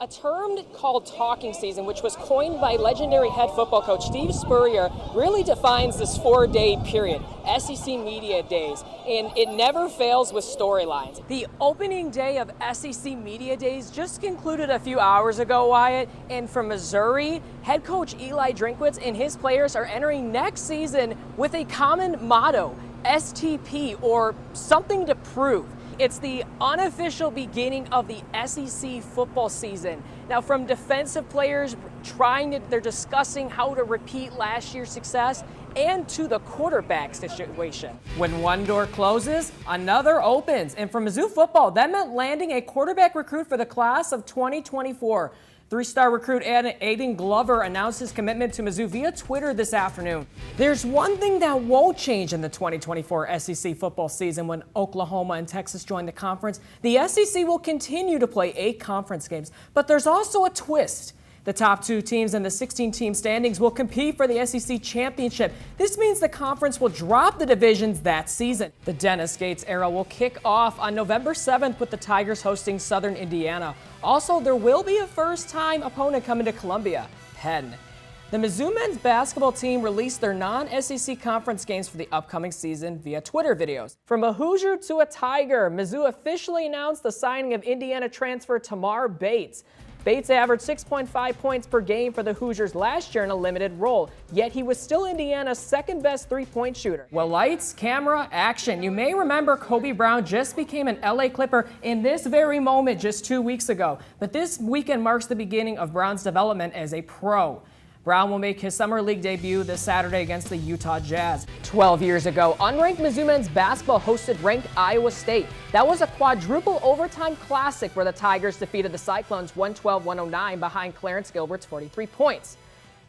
A term called talking season, which was coined by legendary head football coach Steve Spurrier, really defines this 4-day period, SEC Media Days, and it never fails with storylines. The opening day of SEC Media Days just concluded a few hours ago, Wyatt, and from Missouri, head coach Eli Drinkwitz and his players are entering next season with a common motto, STP, or something to prove. It's the unofficial beginning of the SEC football season. Now, from defensive players they're discussing how to repeat last year's success, and to the quarterback situation. When one door closes, another opens. And for Mizzou football, that meant landing a quarterback recruit for the class of 2024. Three-star recruit Aiden Glover announced his commitment to Mizzou via Twitter this afternoon. There's one thing that won't change in the 2024 SEC football season when Oklahoma and Texas join the conference. The SEC will continue to play 8 conference games, but there's also a twist. The top 2 teams in the 16-team standings will compete for the SEC championship. This means the conference will drop the divisions that season. The Dennis Gates era will kick off on November 7th with the Tigers hosting Southern Indiana. Also, there will be a first-time opponent coming to Columbia, Penn. The Mizzou men's basketball team released their non-SEC conference games for the upcoming season via Twitter videos. From a Hoosier to a Tiger, Mizzou officially announced the signing of Indiana transfer Tamar Bates. Bates averaged 6.5 points per game for the Hoosiers last year in a limited role, yet he was still Indiana's second-best three-point shooter. Well, lights, camera, action. You may remember Kobe Brown just became an LA Clipper in this very moment just 2 weeks ago, but this weekend marks the beginning of Brown's development as a pro. Brown will make his summer league debut this Saturday against the Utah Jazz. 12 years ago, unranked Mizzou men's basketball hosted ranked Iowa State. That was a quadruple overtime classic where the Tigers defeated the Cyclones 112-109 behind Clarence Gilbert's 43 points.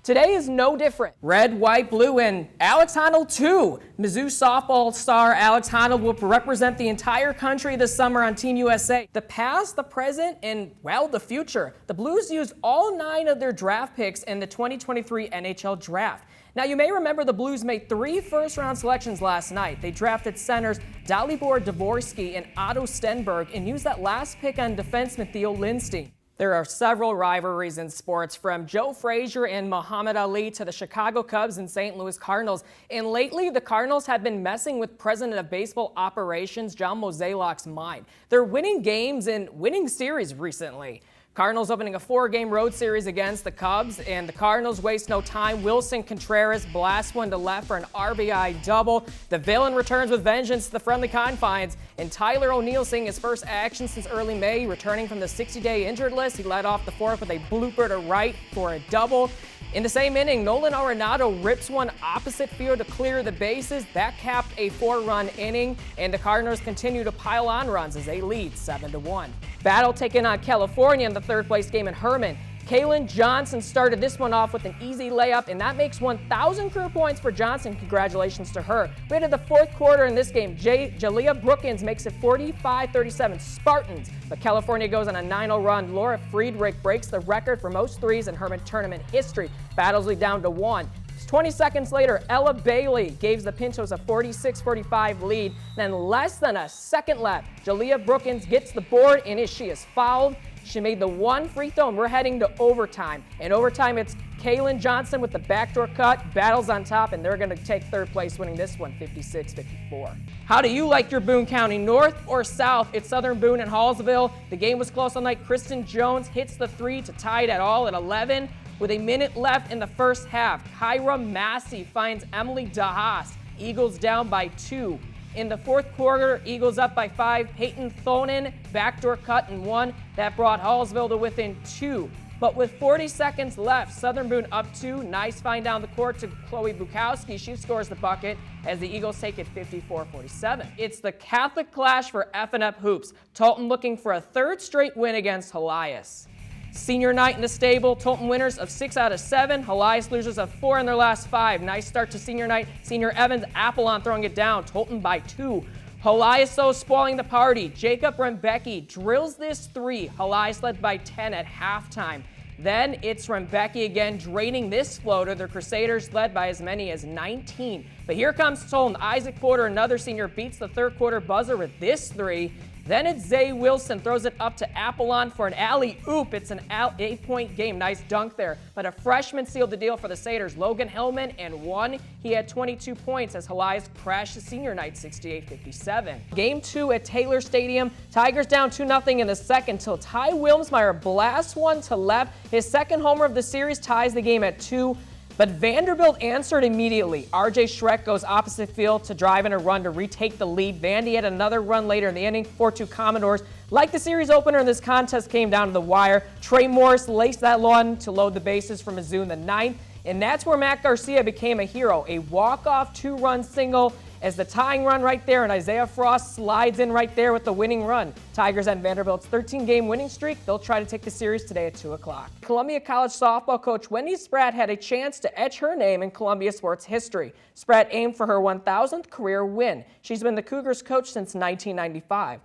Today is no different. Red, white, blue, and Alex Honnold too. Mizzou softball star Alex Honnold will represent the entire country this summer on Team USA. The past, the present, and, well, the future. The Blues used all 9 of their draft picks in the 2023 NHL Draft. Now, you may remember the Blues made 3 first-round selections last night. They drafted centers Dalibor Dvorsky and Otto Stenberg and used that last pick on defenseman Theo Lindstein. There are several rivalries in sports, from Joe Frazier and Muhammad Ali to the Chicago Cubs and St. Louis Cardinals. And lately, the Cardinals have been messing with President of Baseball Operations John Mozeliak's mind. They're winning games and winning series recently. Cardinals opening a 4-game road series against the Cubs, and the Cardinals waste no time. Wilson Contreras blasts one to left for an RBI double. The villain returns with vengeance to the friendly confines, and Tyler O'Neill seeing his first action since early May, returning from the 60-day injured list. He led off the 4th with a blooper to right for a double. In the same inning, Nolan Arenado rips one opposite field to clear the bases. That capped a 4-run inning, and the Cardinals continue to pile on runs as they lead 7-1. Battle taking on California in the 3rd-place game in Herman. Kalen Johnson started this one off with an easy layup, and that makes 1,000 career points for Johnson. Congratulations to her. We head to the 4th quarter in this game. Jalea Brookins makes it 45-37 Spartans, but California goes on a 9-0 run. Laura Friedrich breaks the record for most threes in Herman tournament history. Battles lead down to 1. 20 seconds later, Ella Bailey gives the Pintos a 46-45 lead. Then less than a second left, Jalea Brookins gets the board, and she is fouled. She made the 1 free throw, and we're heading to overtime. In overtime, it's Kalen Johnson with the backdoor cut, battles on top, and they're going to take 3rd place, winning this one 56-54. How do you like your Boone County, north or south? It's Southern Boone and Hallsville. The game was close all night. Kristen Jones hits the 3 to tie it at all at 11. With a minute left in the first half, Kyra Massey finds Emily DeHaas. Eagles down by 2. In the 4th quarter, Eagles up by 5. Peyton Thonin, backdoor cut and 1. That brought Hallsville to within 2. But with 40 seconds left, Southern Boone up 2. Nice find down the court to Chloe Bukowski. She scores the bucket as the Eagles take it 54-47. It's the Catholic clash for F&F Hoops. Tolton looking for a 3rd straight win against Helias. Senior night in the stable, Tolton winners of 6 out of 7. Helias losers of 4 in their last 5. Nice start to senior night. Senior Evans, Apollon throwing it down. Tolton by 2. Helias though spoiling the party. Jacob Rembecki drills this 3. Helias led by 10 at halftime. Then it's Rembecki again draining this floater. The Crusaders led by as many as 19. But here comes Tolton. Isaac Porter, another senior, beats the 3rd quarter buzzer with this 3. Then it's Zay Wilson, throws it up to Apollon for an alley-oop. It's an 8-point game. Nice dunk there. But a freshman sealed the deal for the Satyrs. Logan Hillman, and one. He had 22 points as Elias crashed the senior night 68-57. Game 2 at Taylor Stadium. Tigers down 2-0 in the second till Ty Wilmsmeyer blasts one to left. His second homer of the series ties the game at 2. But Vanderbilt answered immediately. R.J. Schreck goes opposite field to drive in a run to retake the lead. Vandy had another run later in the inning, 4-2 Commodores. Like the series opener, this contest came down to the wire. Trey Morris laced that one to load the bases for Mizzou in the ninth. And that's where Matt Garcia became a hero. A walk-off 2-run single as the tying run right there, and Isaiah Frost slides in right there with the winning run. Tigers end Vanderbilt's 13-game winning streak. They'll try to take the series today at 2 o'clock. Columbia College softball coach Wendy Spratt had a chance to etch her name in Columbia sports history. Spratt aimed for her 1,000th career win. She's been the Cougars coach since 1995.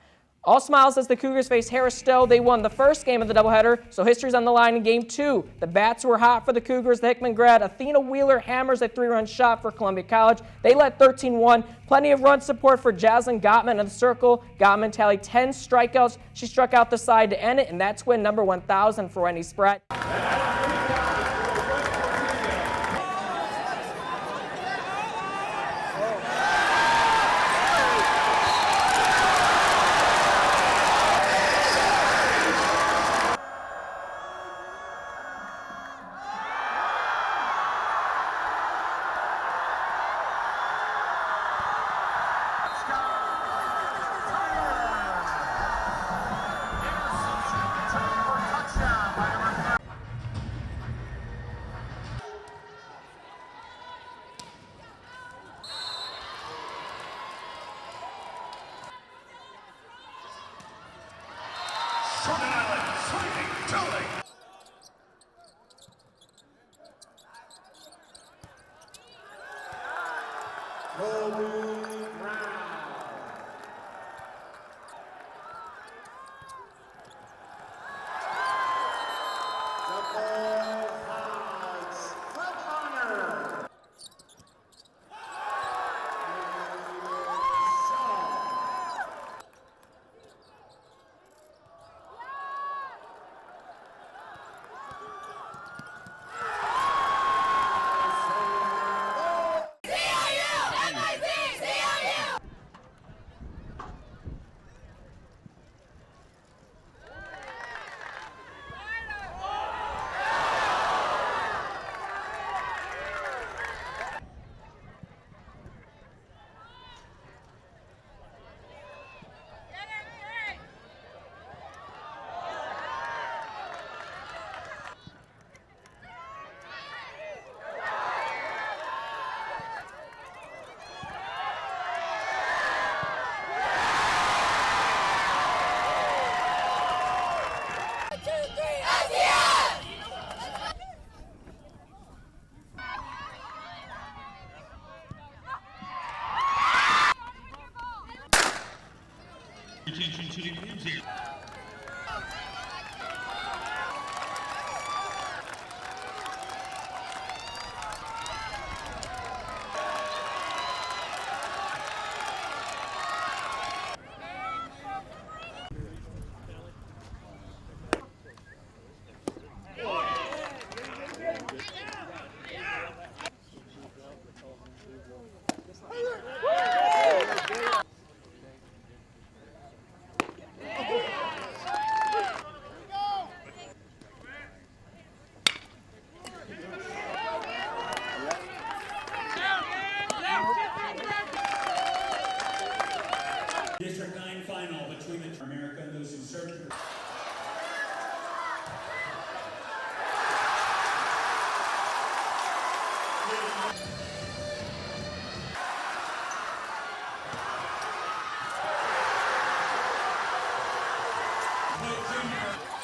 All smiles as the Cougars face Harris Stowe. They won the first game of the doubleheader, so history's on the line in Game 2. The bats were hot for the Cougars. The Hickman grad Athena Wheeler hammers a 3-run shot for Columbia College. They led 13-1. Plenty of run support for Jaslyn Gottman in the circle. Gottman tallied 10 strikeouts. She struck out the side to end it, and that's win number 1,000 for Wendy Spratt. Attention to the music. District 9 final between the America and those who served. Junior.